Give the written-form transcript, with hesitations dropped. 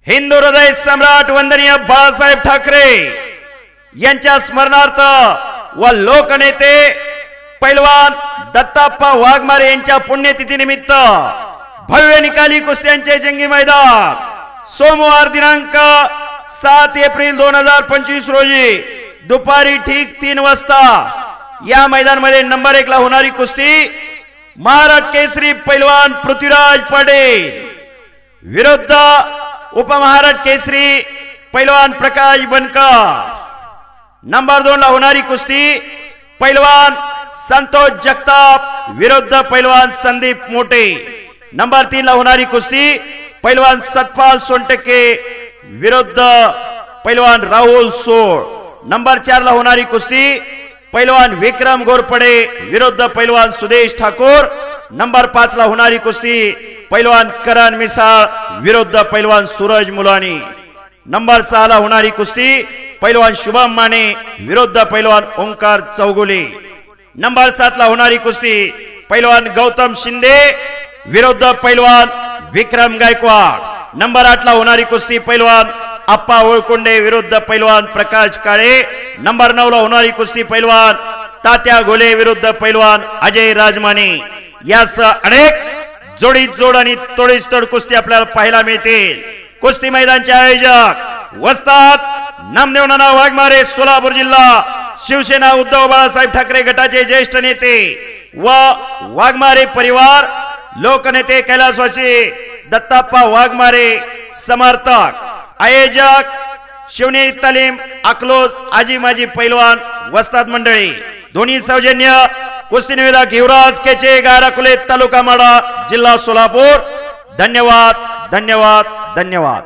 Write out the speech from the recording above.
हिंदू हृदय सम्राट वंदनीय बाळासाहेब ठाकरे यांच्या स्मरणार्थ व लोकनेते पैलवान दत्ताप्पा वाघमारे यांच्या पुण्यतिथीनिमित्त भव्य निकाली कुस्त्यांचे जंगी मैदान सोमवार दिनांक 7 एप्रिल 2025 रोजी दुपारी ठीक 3 वाजता या मैदानामध्ये नंबर 1 ला होणारी कुस्ती महाराष्ट्र केसरी पैलवान पृथ्वीराज पाटील विरुद्ध उपमहाराष्ट्र केसरी पैलवान प्रकाश बनकर। नंबर 2 ला होणारी कुस्ती पैलवान संतोष जगताप विरुद्ध पैलवान संदीप मोटे। नंबर 3 ला होणारी कुस्ती पैलवान सतपाल सोनटके विरुद्ध पैलवान राहुल सोळ। नंबर 4 ला होणारी कुस्ती पैलवान विक्रम गोरपडे विरुद्ध पैलवान सुदेश ठाकूर। नंबर 5 ला होणारी कुस्ती पैलवान करण मिसाळ विरुद्ध पैलवान सूरज मुलानी। नंबर 6 ला होणारी कुस्ती पैलवान शुभम माने विरुद्ध पैलवान ओंकार चौगुले। नंबर 7 ला होणारी कुस्ती पैलवान गौतम शिंदे विरुद्ध पैलवान विक्रम गायकवाड। नंबर 8 ला होणारी कुस्ती पैलवान अप्पा ओळकुंडे विरुद्ध पैलवान प्रकाश काळे। नंबर 9 ला होणारी कुस्ती पैलवान तात्या घोले विरुद्ध पैलवान अजय राजमाने। यासह अनेक जोडी जोड आणि तोडीस-तोड कुस्ती आपल्याला पाहायला मिळतील। कुस्ती मैदानाचे आयोजक वस्ताद नामदेव नाना वाघमारे सोलापूर जिल्हा शिवसेना उद्धव बाळासाहेब ठाकरे गटाचे ज्येष्ठ नेते व वाघमारे परिवार लोकनेते कैलासवासी दत्ताप्पा वाघमारे समर्थक। आयोजक शिवनेरी तालीम अकलोज आजी माजी पैलवान वस्ताद मंडळी। दोन्ही सौजन्य कुस्ती निवेदक युवराज केचे गाराकुले तालुका माडा जिल्हा सोलापूर। धन्यवाद धन्यवाद धन्यवाद।